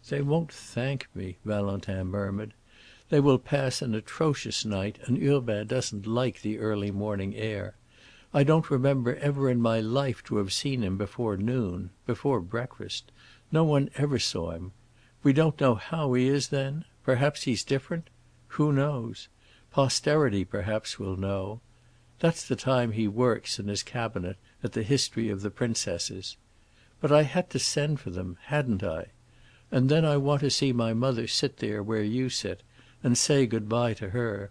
They won't thank me," Valentin murmured. "They will pass an atrocious night, and Urbain doesn't like the early morning air. I don't remember ever in my life to have seen him before noon, before breakfast. No one ever saw him. We don't know how he is then. Perhaps he's different. Who knows? Posterity perhaps will know. That's the time he works, in his cabinet, at the history of the princesses. But I had to send for them, hadn't I? And then I want to see my mother sit there where you sit, and say good-bye to her.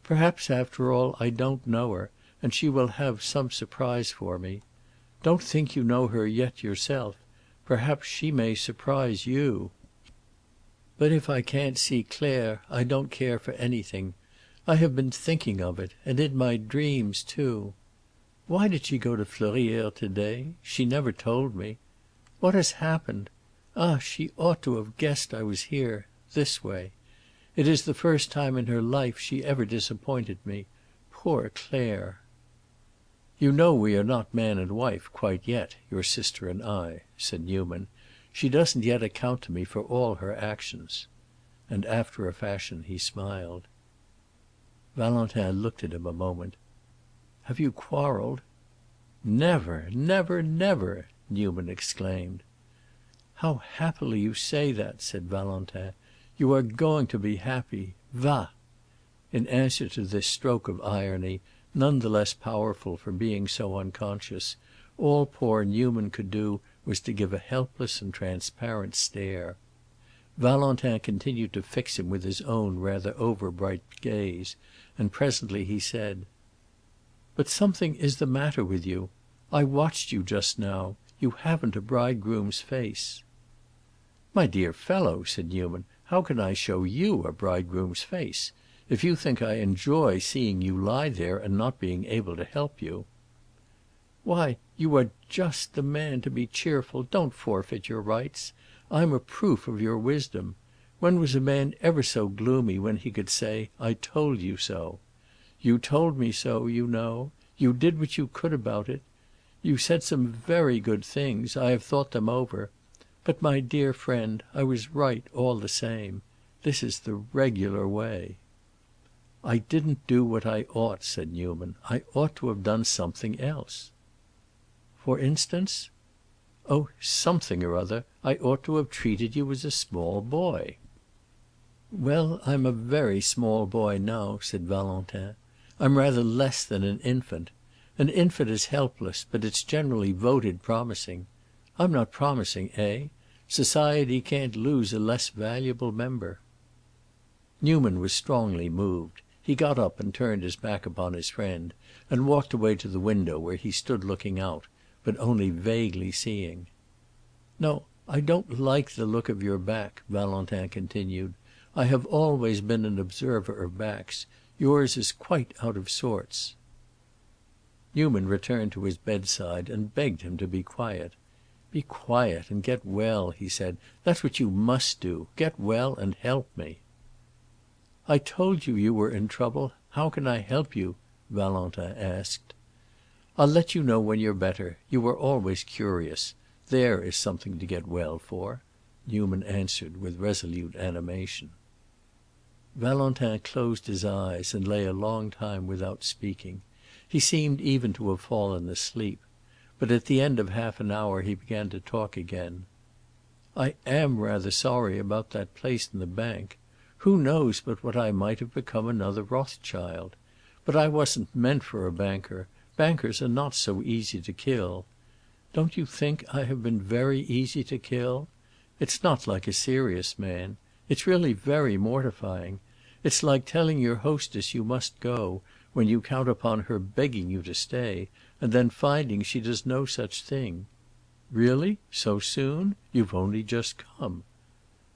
Perhaps, after all, I don't know her, and she will have some surprise for me. Don't think you know her yet yourself. Perhaps she may surprise you. But if I can't see Claire, I don't care for anything. I have been thinking of it, and in my dreams, too. Why did she go to Fleurières to-day? She never told me. What has happened? Ah, she ought to have guessed I was here, this way. It is the first time in her life she ever disappointed me. Poor Claire!" "You know we are not man and wife quite yet, your sister and I," said Newman. "She doesn't yet account to me for all her actions." And after a fashion he smiled. Valentin looked at him a moment. "Have you quarreled?" "Never, never, never!" Newman exclaimed. "How happily you say that!" said Valentin. "You are going to be happy. Va!" In answer to this stroke of irony, none the less powerful for being so unconscious, all poor Newman could do was to give a helpless and transparent stare. Valentin continued to fix him with his own rather over-bright gaze, and presently he said, "But something is the matter with you. I watched you just now. You haven't a bridegroom's face." "My dear fellow," said Newman, "how can I show you a bridegroom's face? If you think I enjoy seeing you lie there and not being able to help you—" "Why, you are just the man to be cheerful. Don't forfeit your rights. I'm a proof of your wisdom. When was a man ever so gloomy when he could say, 'I told you so'? You told me so, you know. You did what you could about it. You said some very good things. I have thought them over. But, my dear friend, I was right all the same. This is the regular way." "I didn't do what I ought," said Newman. "I ought to have done something else." "For instance?" "Oh, something or other. I ought to have treated you as a small boy." "Well, I'm a very small boy now," said Valentin. "I'm rather less than an infant. An infant is helpless, but it's generally voted promising. I'm not promising, eh? Society can't lose a less valuable member." Newman was strongly moved. He got up and turned his back upon his friend, and walked away to the window, where he stood looking out, but only vaguely seeing. "No, I don't like the look of your back," Valentin continued. "I have always been an observer of backs. Yours is quite out of sorts." Newman returned to his bedside and begged him to be quiet. "Be quiet and get well," he said. "That's what you must do. Get well and help me." "I told you you were in trouble. How can I help you?" Valentin asked. "I'll let you know when you're better. You were always curious. There is something to get well for," Newman answered with resolute animation. Valentin closed his eyes and lay a long time without speaking. He seemed even to have fallen asleep. But at the end of half an hour he began to talk again. "I am rather sorry about that place in the bank. Who knows but what I might have become another Rothschild? But I wasn't meant for a banker. Bankers are not so easy to kill. Don't you think I have been very easy to kill? It's not like a serious man. It's really very mortifying. It's like telling your hostess you must go, when you count upon her begging you to stay, and then finding she does no such thing. Really? So soon? You've only just come.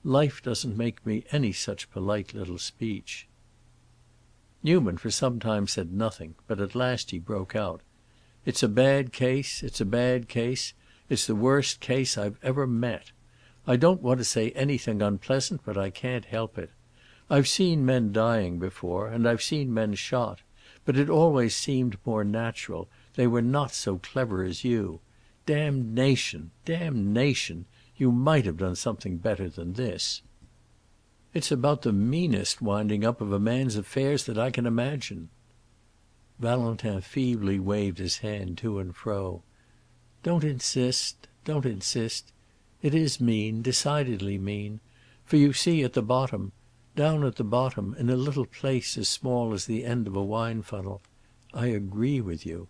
Life doesn't make me any such polite little speech." Newman for some time said nothing, but at last he broke out. "It's a bad case, it's a bad case. It's the worst case I've ever met. I don't want to say anything unpleasant, but I can't help it. I've seen men dying before, and I've seen men shot, but it always seemed more natural. They were not so clever as you. Damnation! Damnation! You might have done something better than this." "It's about the meanest winding up of a man's affairs that I can imagine." Valentin feebly waved his hand to and fro. "Don't insist, don't insist. It is mean, decidedly mean. For you see, at the bottom, down at the bottom, in a little place as small as the end of a wine funnel, I agree with you."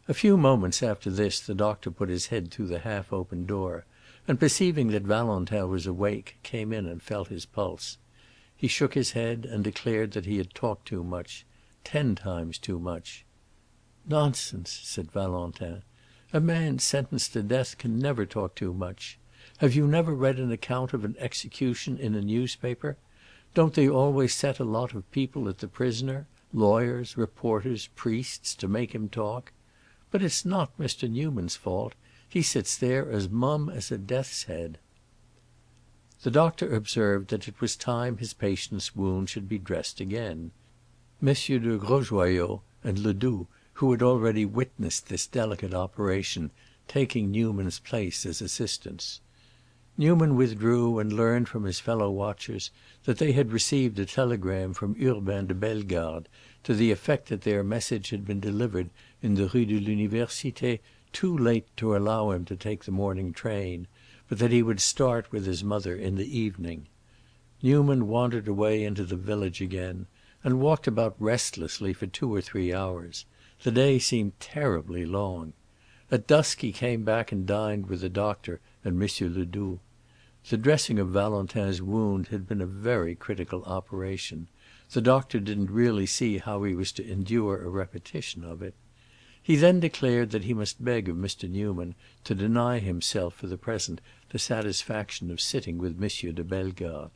A few moments after this the doctor put his head through the half open door, and perceiving that Valentin was awake, came in and felt his pulse. He shook his head and declared that he had talked too much, 10 times too much. "Nonsense," said Valentin. "A man sentenced to death can never talk too much. Have you never read an account of an execution in a newspaper? Don't they always set a lot of people at the prisoner, lawyers, reporters, priests, to make him talk? But it's not Mr. Newman's fault. He sits there as mum as a death's head." The doctor observed that it was time his patient's wound should be dressed again. Messieurs de Grosjoyaux and Ledoux, who had already witnessed this delicate operation, taking Newman's place as assistants. Newman withdrew and learned from his fellow watchers that they had received a telegram from Urbain de Bellegarde to the effect that their message had been delivered in the Rue de l'Université too late to allow him to take the morning train, but that he would start with his mother in the evening. Newman wandered away into the village again, and walked about restlessly for 2 or 3 hours. The day seemed terribly long. At dusk he came back and dined with the doctor and M. Ledoux. The dressing of Valentin's wound had been a very critical operation. The doctor didn't really see how he was to endure a repetition of it. He then declared that he must beg of Mr. Newman to deny himself for the present the satisfaction of sitting with M. de Bellegarde.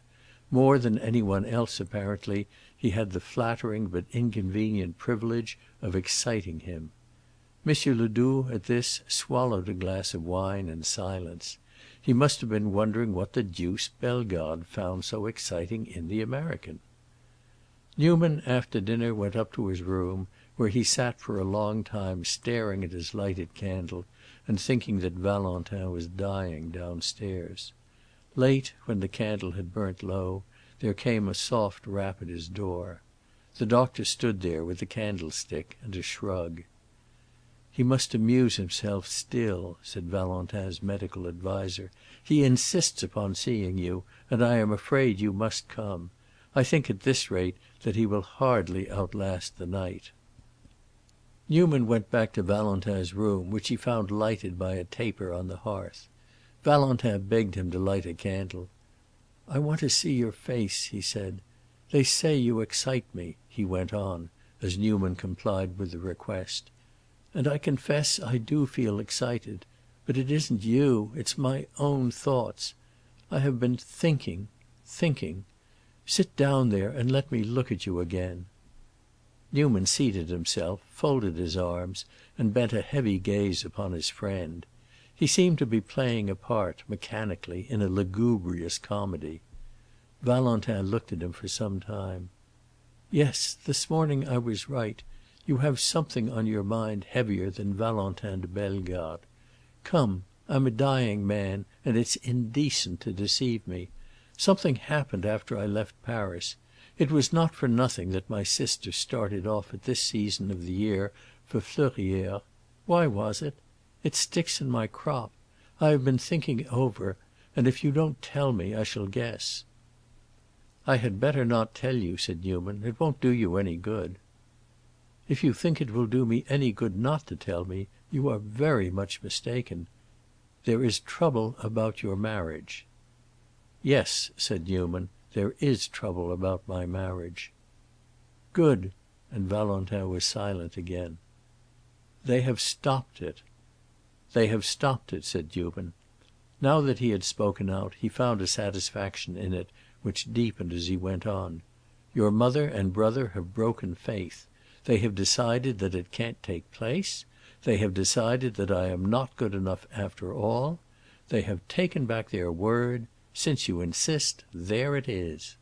More than any one else, apparently, he had the flattering but inconvenient privilege of exciting him. M. Ledoux, at this, swallowed a glass of wine in silence. He must have been wondering what the deuce Bellegarde found so exciting in the American. Newman, after dinner, went up to his room, where he sat for a long time staring at his lighted candle and thinking that Valentin was dying downstairs. Late, when the candle had burnt low, there came a soft rap at his door. The doctor stood there with a candlestick and a shrug. "He must amuse himself still," said Valentin's medical adviser. "He insists upon seeing you, and I am afraid you must come. I think at this rate that he will hardly outlast the night." Newman went back to Valentin's room, which he found lighted by a taper on the hearth. Valentin begged him to light a candle. "I want to see your face," he said. "They say you excite me," he went on, as Newman complied with the request. "And I confess I do feel excited. But it isn't you, it's my own thoughts. I have been thinking. Sit down there and let me look at you again." Newman seated himself, folded his arms, and bent a heavy gaze upon his friend. He seemed to be playing a part, mechanically, in a lugubrious comedy. Valentin looked at him for some time. "Yes, this morning I was right. You have something on your mind heavier than Valentin de Bellegarde. Come, I'm a dying man, and it's indecent to deceive me. Something happened after I left Paris. It was not for nothing that my sister started off at this season of the year for Fleurières. Why was it? It sticks in my crop. I have been thinking over, and if you don't tell me, I shall guess." "I had better not tell you," said Newman. "It won't do you any good." "If you think it will do me any good not to tell me, you are very much mistaken. There is trouble about your marriage." "Yes," said Newman, "there is trouble about my marriage." "Good," and Valentin was silent again. "They have stopped it." "They have stopped it," said Newman. Now that he had spoken out, he found a satisfaction in it which deepened as he went on. "Your mother and brother have broken faith. They have decided that it can't take place. They have decided that I am not good enough after all. They have taken back their word. Since you insist, there it is."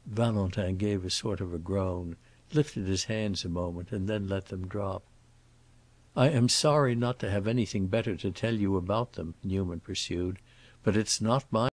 Valentin gave a sort of a groan, lifted his hands a moment, and then let them drop. I am sorry not to have anything better to tell you about them," Newman pursued, "but it's not my